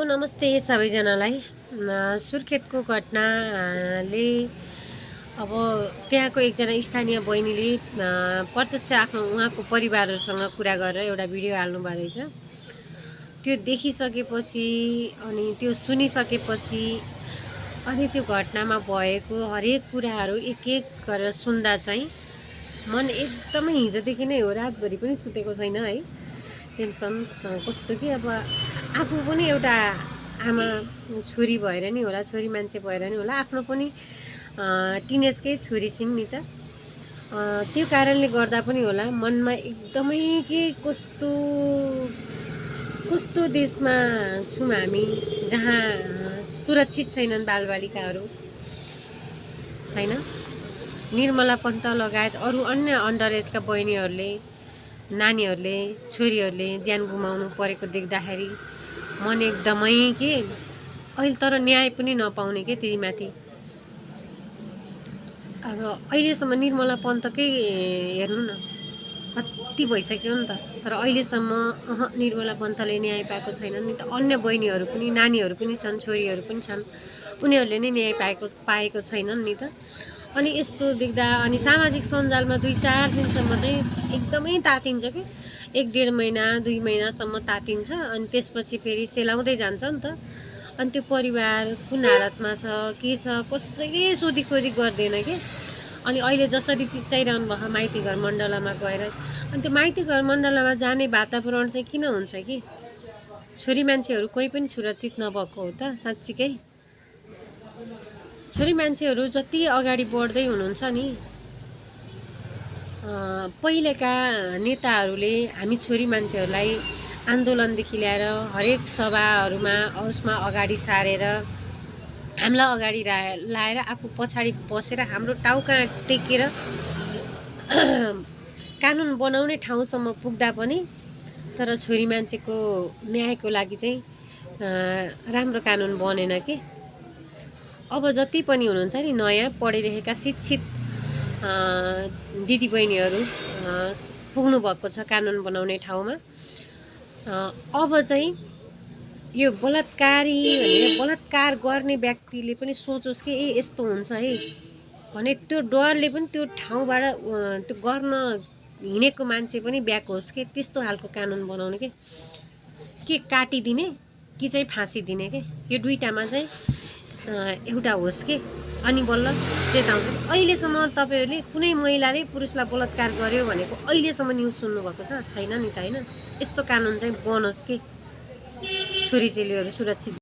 नमस्ते सबैजनालाई। सुर्खेतको घटनाले अब त्यहाँको एकजना स्थानीय बहिनीले प्रत्यक्ष आफ्नो उहाँको परिवारहरूसँग कुरा गरेर एउटा भिडियो हाल्नुभएको रहेछ। त्यो देखिसकेपछि अनि त्यो सुनिसकेपछि अनि त्यो घटनामा भएको हरेक कुराहरू एक एक गरेर सुन्दा चाहिँ मन एकदमै हिजोदेखि नै हो, रातभरि पनि सुतेको छैन है। टेन्सन कस्तो कि अब आफू पनि एउटा आमा छोरी भएर नि होला, छोरी मान्छे भएर नि होला, आफ्नो पनि टिनेजकै छोरी छिन् नि त। त्यो कारणले गर्दा पनि होला मनमा एकदमै के कस्तो कस्तो देशमा छौँ हामी जहाँ सुरक्षित छैनन् बालबालिकाहरू हैन। निर्मला पन्त लगायत अरू अन्य अन्डर एजका बहिनीहरूले, नानीहरूले, छोरीहरूले ज्यान गुमाउनु परेको देख्दाखेरि मन एकदमै के अहिले तर न्याय पनि नपाउने के तिमीमाथि। अब अहिलेसम्म निर्मला पन्तकै हेर्नु न कति भइसक्यो नि त, तर अहिलेसम्म निर्मला पन्तले न्याय पाएको छैन नि त। अन्य बहिनीहरू पनि, नानीहरू पनि छन्, छोरीहरू पनि छन्, उनीहरूले नै न्याय पाएको छैनन् नि त। अनि यस्तो देख्दा अनि सामाजिक सञ्जालमा 2-4 दिनसम्म चाहिँ एकदमै तातिन्छ कि 1-1.5 महिना 2 महिनासम्म तातिन्छ। अनि त्यसपछि फेरि सेलाउँदै जान्छ नि त। अनि त्यो परिवार कुन हालतमा छ, के छ, कसैले सोधीखोजी गर्दैन कि। अनि अहिले जसरी चिच्चाइरहनु भएको माइतीघर मण्डलामा गएर, अनि त्यो माइतीघर मण्डलामा जाने वातावरण चाहिँ किन हुन्छ कि? छोरी मान्छेहरू कोही पनि सुरक्षित नभएको हो त साँच्चीकै? छोरी मान्छेहरू जति अगाडि बढ्दै हुनुहुन्छ नि, पहिलेका नेताहरूले हामी छोरी मान्छेहरूलाई आन्दोलनदेखि ल्याएर हरेक सभाहरूमा उसमा अगाडि सारेर हामीलाई अगाडि लाएर आफू पछाडि बसेर हाम्रो टाउका टेकेर कानुन बनाउने ठाउँसम्म पुग्दा पनि तर छोरी मान्छेको न्यायको लागि चाहिँ राम्रो कानुन बनेन कि। अब जति पनि हुनुहुन्छ नि नयाँ पढिरहेका शिक्षित दिदीबहिनीहरू पुग्नु भएको छ कानुन बनाउने ठाउँमा। अब चाहिँ यो बलात्कारी भनेर बलात्कार गर्ने व्यक्तिले पनि सोचोस् कि यस्तो हुन्छ है भने त्यो डरले पनि त्यो ठाउँबाट त्यो गर्न हिँडेको मान्छे पनि ब्याक होस् कि। त्यस्तो खालको कानुन बनाउने के काटिदिने कि चाहिँ फाँसी दिने के, यो दुईटामा चाहिँ एउटा होस् के। अनि बल्ल चेताउँछ। अहिलेसम्म तपाईँहरूले कुनै महिलाले पुरुषलाई बलात्कार गर्यो भनेको अहिलेसम्म न्युज सुन्नुभएको छैन नि त हैन। यस्तो कानुन चाहिँ बनोस् के, छोरी चेलीहरू सुरक्षित